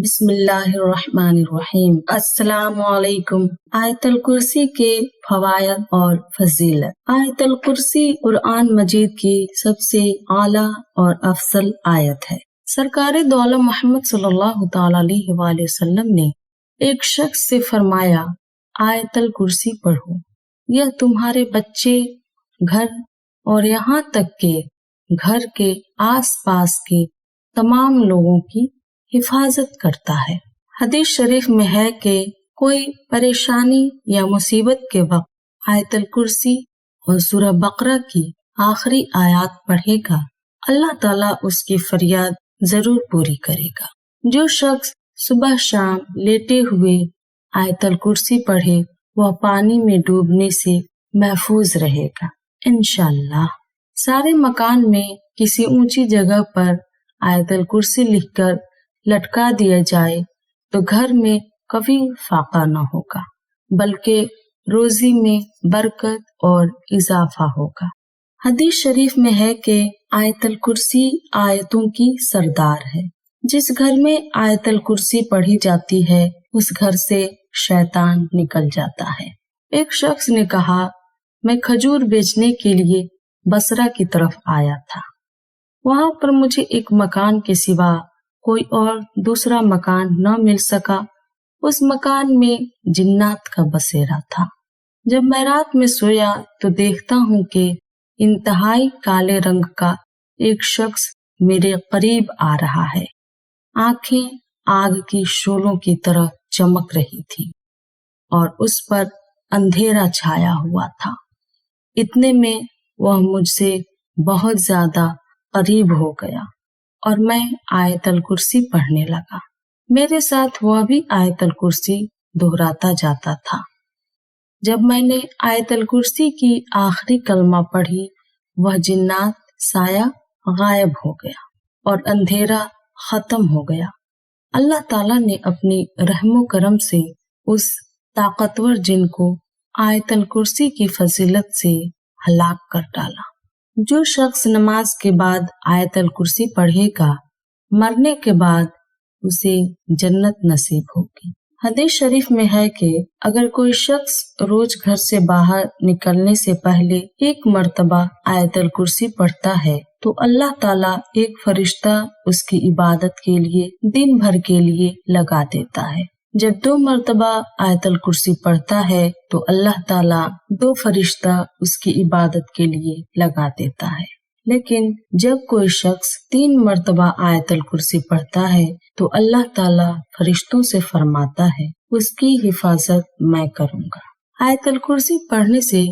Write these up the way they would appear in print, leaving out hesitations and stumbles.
بسم اللہ الرحمن الرحیم۔ السلام علیکم۔ آیت الکرسی کے فوائد اور فضیلت۔ آیت الکرسی قرآن مجید کی سب سے اعلیٰ اور افضل آیت ہے۔ سرکار دو عالم محمد صلی اللہ تعالی علیہ وآلہ وسلم نے ایک شخص سے فرمایا، آیت الکرسی پڑھو، یہ تمہارے بچے، گھر اور یہاں تک کہ گھر کے آس پاس کے تمام لوگوں کی حفاظت کرتا ہے۔ حدیث شریف میں ہے کہ کوئی پریشانی یا مصیبت کے وقت آیت الکرسی اور سورہ بقرہ کی آخری آیات پڑھے گا، اللہ تعالیٰ اس کی فریاد ضرور پوری کرے گا۔ جو شخص صبح شام لیٹے ہوئے آیت الکرسی پڑھے وہ پانی میں ڈوبنے سے محفوظ رہے گا انشاءاللہ۔ سارے مکان میں کسی اونچی جگہ پر آیت الکرسی لکھ کر لٹکا دیا جائے تو گھر میں کبھی فاقہ نہ ہوگا، بلکہ روزی میں برکت اور اضافہ ہوگا۔ حدیث شریف میں ہے کہ آیت الکرسی آیتوں کی سردار ہے۔ جس گھر میں آیت الکرسی پڑھی جاتی ہے اس گھر سے شیطان نکل جاتا ہے۔ ایک شخص نے کہا، میں کھجور بیچنے کے لیے بصرہ کی طرف آیا تھا، وہاں پر مجھے ایک مکان کے سوا کوئی اور دوسرا مکان نہ مل سکا۔ اس مکان میں جنات کا بسیرا تھا۔ جب میں رات میں سویا تو دیکھتا ہوں کہ انتہائی کالے رنگ کا ایک شخص میرے قریب آ رہا ہے۔ آنکھیں آگ کی شعلوں کی طرح چمک رہی تھی اور اس پر اندھیرا چھایا ہوا تھا۔ اتنے میں وہ مجھ سے بہت زیادہ قریب ہو گیا اور میں آیت الکرسی پڑھنے لگا۔ میرے ساتھ وہ بھی آیت الکرسی دہراتا جاتا تھا۔ جب میں نے آیت الکرسی کی آخری کلمہ پڑھی وہ جنات سایہ غائب ہو گیا اور اندھیرا ختم ہو گیا۔ اللہ تعالیٰ نے اپنی رحم و کرم سے اس طاقتور جن کو آیت الکرسی کی فضیلت سے ہلاک کر ڈالا۔ جو شخص نماز کے بعد آیت الکرسی پڑھے گا مرنے کے بعد اسے جنت نصیب ہوگی۔ حدیث شریف میں ہے کہ اگر کوئی شخص روز گھر سے باہر نکلنے سے پہلے ایک مرتبہ آیت الکرسی پڑھتا ہے تو اللہ تعالیٰ ایک فرشتہ اس کی عبادت کے لیے دن بھر کے لیے لگا دیتا ہے۔ جب 2 مرتبہ آیت الکرسی پڑھتا ہے تو اللہ تعالیٰ 2 فرشتہ اس کی عبادت کے لیے لگا دیتا ہے۔ لیکن جب کوئی شخص 3 مرتبہ آیت الکرسی پڑھتا ہے تو اللہ تعالیٰ فرشتوں سے فرماتا ہے اس کی حفاظت میں کروں گا۔ آیت الکرسی پڑھنے سے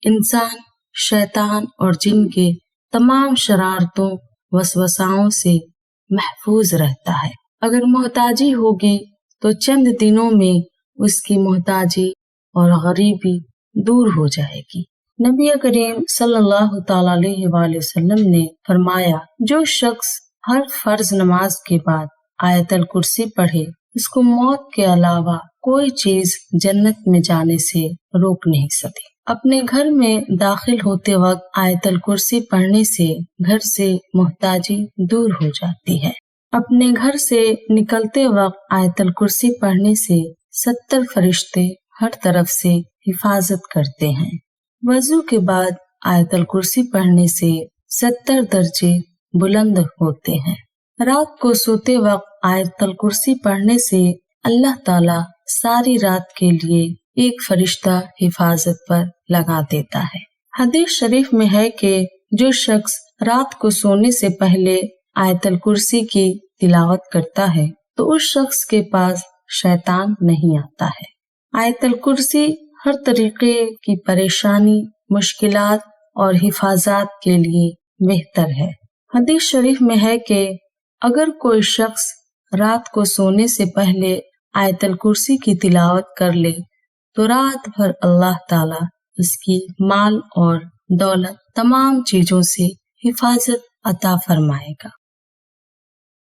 انسان شیطان اور جن کے تمام شرارتوں وسوساؤں سے محفوظ رہتا ہے۔ اگر محتاجی ہوگی تو چند دنوں میں اس کی محتاجی اور غریبی دور ہو جائے گی۔ نبی کریم صلی اللہ تعالی علیہ وآلہ وسلم نے فرمایا، جو شخص ہر فرض نماز کے بعد آیت الکرسی پڑھے اس کو موت کے علاوہ کوئی چیز جنت میں جانے سے روک نہیں سکتی۔ اپنے گھر میں داخل ہوتے وقت آیت الکرسی پڑھنے سے گھر سے محتاجی دور ہو جاتی ہے۔ اپنے گھر سے نکلتے وقت آیت الکرسی پڑھنے سے 70 فرشتے ہر طرف سے حفاظت کرتے ہیں۔ وضو کے بعد آیت الکرسی پڑھنے سے 70 درجے بلند ہوتے ہیں۔ رات کو سوتے وقت آیت الکرسی پڑھنے سے اللہ تعالیٰ ساری رات کے لیے ایک فرشتہ حفاظت پر لگا دیتا ہے۔ حدیث شریف میں ہے کہ جو شخص رات کو سونے سے پہلے آیت الکرسی کی تلاوت کرتا ہے تو اس شخص کے پاس شیطان نہیں آتا ہے۔ آیت الکرسی ہر طریقے کی پریشانی، مشکلات اور حفاظات کے لیے بہتر ہے۔ حدیث شریف میں ہے کہ اگر کوئی شخص رات کو سونے سے پہلے آیت الکرسی کی تلاوت کر لے تو رات بھر اللہ تعالیٰ اس کی مال اور دولت تمام چیزوں سے حفاظت عطا فرمائے گا۔